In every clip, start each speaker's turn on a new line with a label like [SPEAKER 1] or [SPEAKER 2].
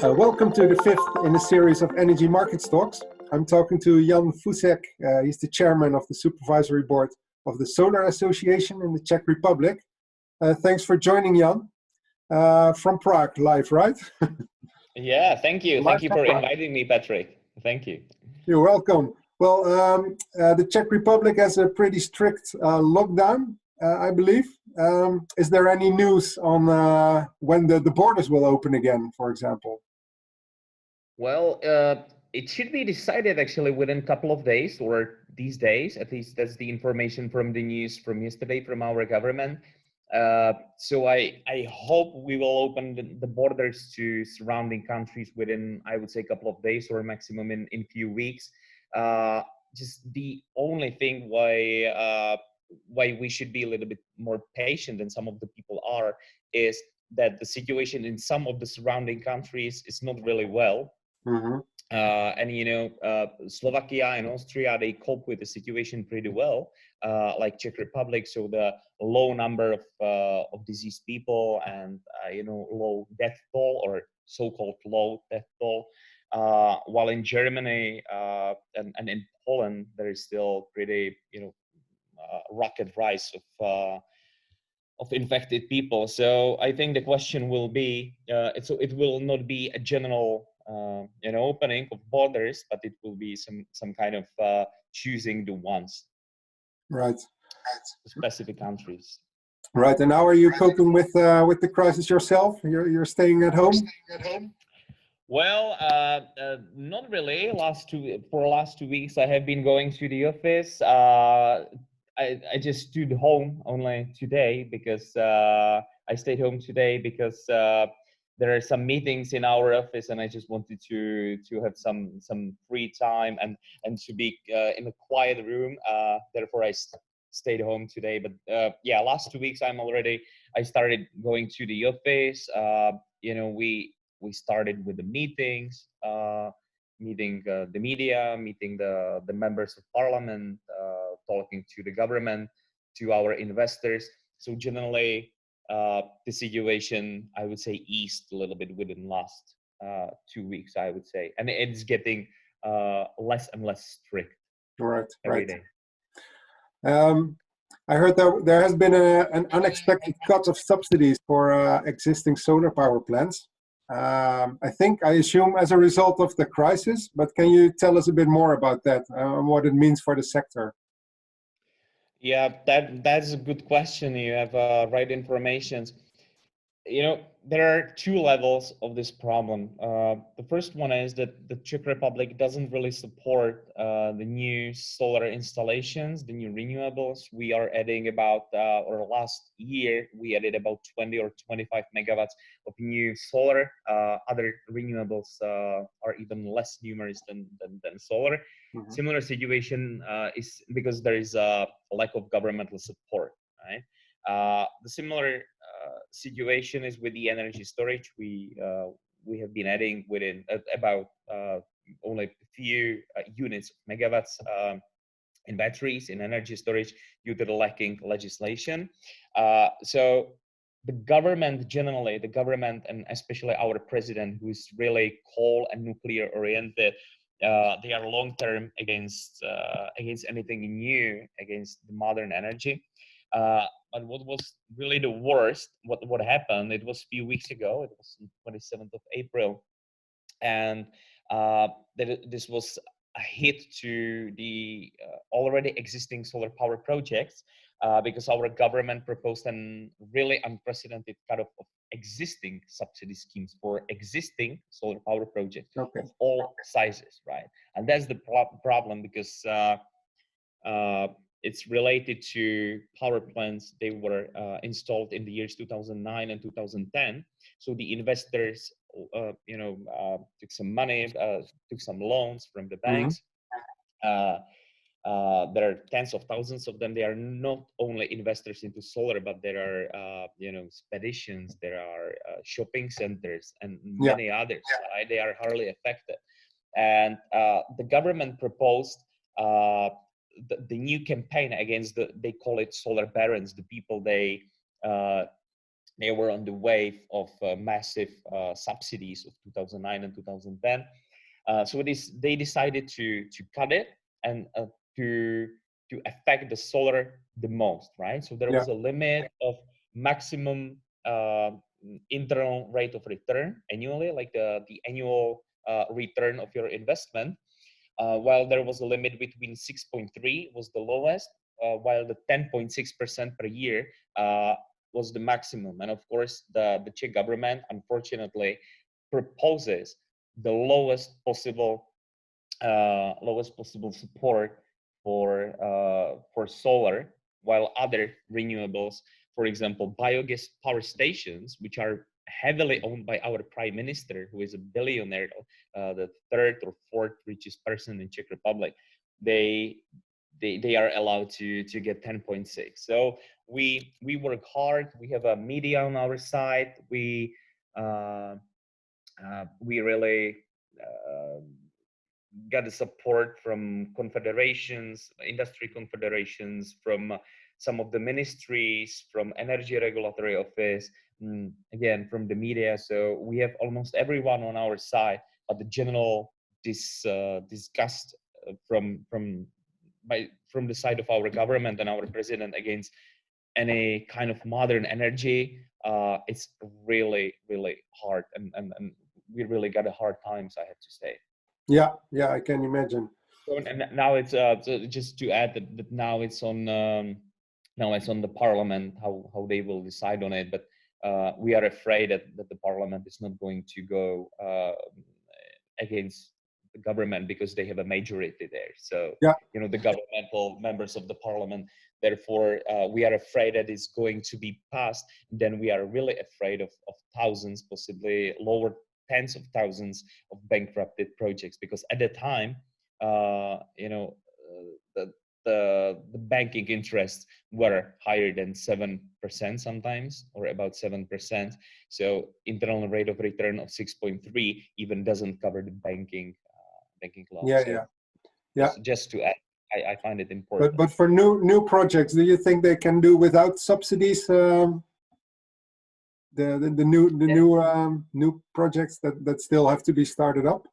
[SPEAKER 1] Welcome to the fifth in a series of energy markets talks. I'm talking to Jan Fousek. He's the chairman of the supervisory board of the Solar Association in the Czech Republic. Thanks for joining, Jan. From Prague, live, right?
[SPEAKER 2] Yeah, thank you. Thank you for inviting me, Patrick. Thank you.
[SPEAKER 1] You're welcome. Well, the Czech Republic has a pretty strict lockdown, I believe. Is there any news on when the borders will open again, for example?
[SPEAKER 2] Well, it should be decided actually within a couple of days or these days. At least that's the information from the news from yesterday from our government. So I hope we will open the borders to surrounding countries within, I would say, a couple of days or maximum in few weeks. Just the only thing why we should be a little bit more patient than some of the people are is that the situation in some of the surrounding countries is not really well.
[SPEAKER 1] Mm-hmm.
[SPEAKER 2] And you know, Slovakia and Austria, they cope with the situation pretty well, like Czech Republic. So the low number of diseased people and you know, low death toll or so-called low death toll. While in Germany and in Poland, there is still pretty, you know, rapid rise of infected people. So I think the question will be, it will not be a general you know, opening of borders, but it will be some kind of choosing the ones.
[SPEAKER 1] Right.
[SPEAKER 2] Specific countries.
[SPEAKER 1] Right. And how are you coping with the crisis yourself? You're staying at home?
[SPEAKER 2] Well, not really. For the last 2 weeks, I have been going to the office. I just stood home only today because I stayed home today because there are some meetings in our office, and I just wanted to have some free time and to be in a quiet room. Therefore, I stayed home today. But yeah, last 2 weeks I started going to the office. You know, we started with the meetings, meeting the media, meeting the members of parliament, talking to the government, to our investors. So generally, the situation, I would say, eased a little bit within the last 2 weeks, I would say. And it's getting less and less strict every day.
[SPEAKER 1] I heard that there has been an unexpected cut of subsidies for existing solar power plants. I assume as a result of the crisis, but can you tell us a bit more about that and what it means for the sector?
[SPEAKER 2] Yeah, that's a good question. You have right information. You know, there are two levels of this problem. The first one is that the Czech Republic doesn't really support the new solar installations, the new renewables. We are adding about, or last year, we added about 20 or 25 megawatts of new solar. Other renewables are even less numerous than solar. Mm-hmm. Similar situation is because there is a lack of governmental support, right? The similar situation is with the energy storage. We have been adding within about only a few units of megawatts in batteries in energy storage due to the lacking legislation. So the government generally, and especially our president, who is really coal and nuclear oriented, they are long term against anything new, against the modern energy. But what was really the worst, what happened, it was a few weeks ago, it was 27th of April, and this was a hit to the already existing solar power projects, because our government proposed a really unprecedented kind of existing subsidy schemes for existing solar power projects of all sizes, right? And that's the problem, because it's related to power plants. They were installed in the years 2009 and 2010. So the investors, took some money, took some loans from the banks. Mm-hmm. There are tens of thousands of them. They are not only investors into solar, but there are, expeditions, there are shopping centers, and many others. Right? They are hardly affected. And the government proposed the new campaign against they call it solar barons, the people they they were on the wave of massive subsidies of 2009 and 2010. So they decided to cut it and to affect the solar the most, right? So there
[SPEAKER 1] Yeah.
[SPEAKER 2] was a limit of maximum internal rate of return annually, like the annual return of your investment. While there was a limit between 6.3 was the lowest, while the 10.6% per year was the maximum. And of course, the Czech government, unfortunately, proposes the lowest possible support for solar, while other renewables, for example, biogas power stations, which are heavily owned by our prime minister, who is a billionaire, the third or fourth richest person in Czech Republic, they are allowed to get 10.6. So we work hard. We have a media on our side. We really got the support from confederations, industry confederations, from some of the ministries, from Energy Regulatory Office, again, from the media. So we have almost everyone on our side, but the general disgust from the side of our government and our president against any kind of modern energy, it's really, really hard. And we really got a hard times, I have to say.
[SPEAKER 1] Yeah, yeah, I can imagine.
[SPEAKER 2] So, and now it's so just to add that now it's on the parliament how they will decide on it. But we are afraid that the parliament is not going to go against the government because they have a majority there. So
[SPEAKER 1] Yeah.
[SPEAKER 2] the governmental members of the parliament. Therefore, we are afraid that it's going to be passed. Then we are really afraid of thousands, possibly lower tens of thousands of bankrupted projects, because at the time, the banking interests were higher than 7% sometimes, or about 7%. So internal rate of return of 6.3 even doesn't cover the banking loan.
[SPEAKER 1] Yeah,
[SPEAKER 2] So
[SPEAKER 1] yeah, yeah.
[SPEAKER 2] Just to add, I find it important.
[SPEAKER 1] But for new projects, do you think they can do without subsidies? The new projects that still have to be started up?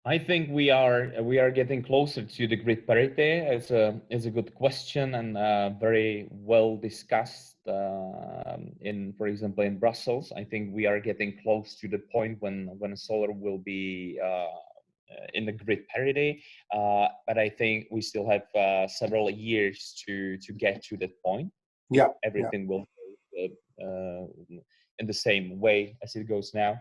[SPEAKER 2] I think we are getting closer to the grid parity. It's a good question, and very well discussed for example, in Brussels. I think we are getting close to the point when solar will be in the grid parity, but I think we still have several years to get to that point.
[SPEAKER 1] Yeah,
[SPEAKER 2] everything will go in the same way as it goes now.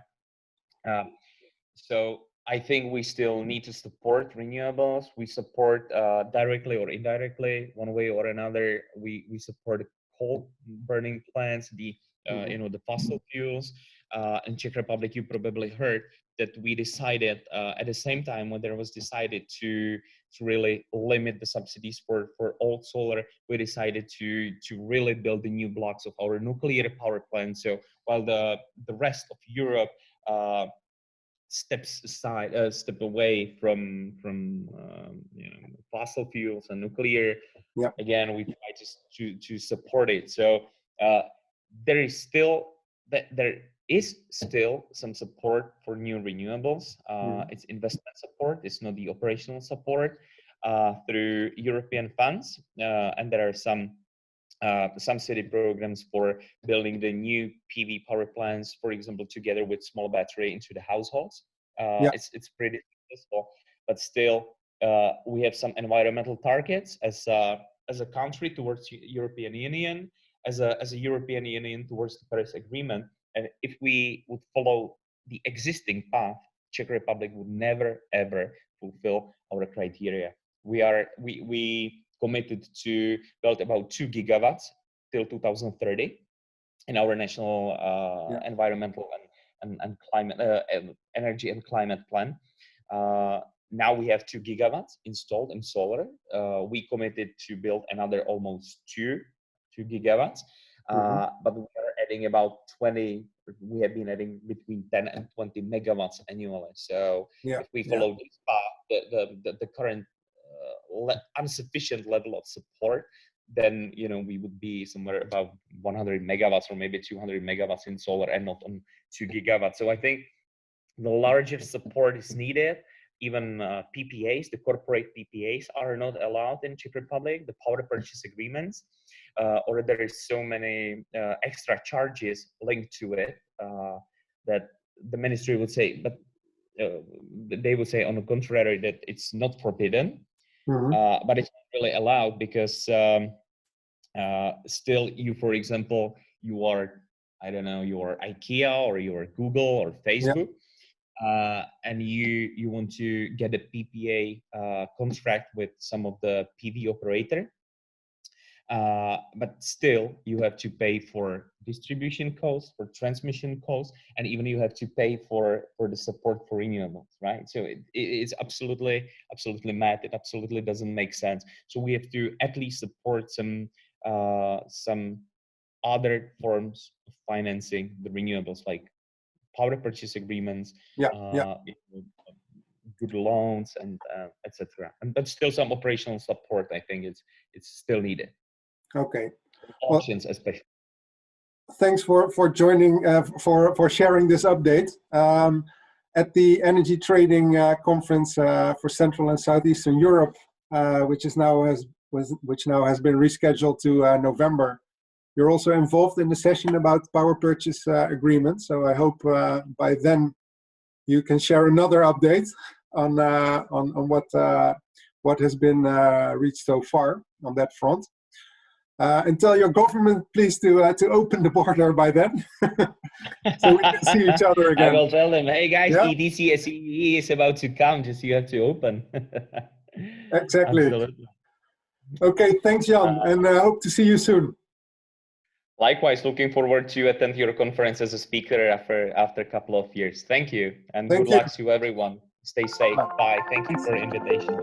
[SPEAKER 2] So I think we still need to support renewables. We support directly or indirectly, one way or another. We support coal burning plants, the the fossil fuels. In Czech Republic, you probably heard that we decided at the same time when there was decided to really limit the subsidies for old solar, we decided to really build the new blocks of our nuclear power plants. So while the rest of Europe step away from fossil fuels and nuclear, again we try to support it. So there is still some support for new renewables. It's investment support, it's not the operational support through European funds, and there are some subsidy programs for building the new PV power plants, for example, together with small battery into the households. It's pretty successful, but still we have some environmental targets as a country towards European Union, as a European Union towards the Paris Agreement. And if we would follow the existing path, Czech Republic would never ever fulfill our criteria. We committed to build about 2 gigawatts till 2030 in our national environmental and climate energy and climate plan. Now we have 2 gigawatts installed in solar. We committed to build another almost 2 gigawatts, but we are adding about 20. We have been adding between 10 and 20 megawatts annually. So if we follow this path, the current insufficient level of support then we would be somewhere about 100 megawatts or maybe 200 megawatts in solar and not on 2 gigawatts. So I think the larger support is needed. Even PPAs, the corporate PPAs, are not allowed in Czech Republic, the power purchase agreements, or there is so many extra charges linked to it that the ministry would say, but they would say on the contrary that it's not forbidden, but it's not really allowed because still you, for example, you are, I don't know, you are IKEA or you are Google or Facebook. And you want to get a PPA contract with some of the PV operator, but still you have to pay for distribution costs, for transmission costs, and even you have to pay for the support for renewables, right? So it's absolutely mad. It absolutely doesn't make sense. So we have to at least support some other forms of financing the renewables, like power purchase agreements, good loans, and etc. But still, some operational support, I think, it's still needed.
[SPEAKER 1] Okay.
[SPEAKER 2] Auctions, especially.
[SPEAKER 1] Thanks for joining, for sharing this update. At the Energy Trading Conference for Central and Southeastern Europe, which now has been rescheduled to November. You're also involved in the session about power purchase agreements, so I hope by then you can share another update on what has been reached so far on that front. And tell your government, please, to open the border by then, so we can see each other again.
[SPEAKER 2] I will tell them, hey guys, ETCSEE is about to come, just you have to open.
[SPEAKER 1] Exactly.
[SPEAKER 2] Absolutely.
[SPEAKER 1] Okay, thanks, Jan, and I hope to see you soon.
[SPEAKER 2] Likewise, looking forward to attend your conference as a speaker after a couple of years. Thank you, and good luck to everyone. Stay safe. Bye. Thank you for the invitation.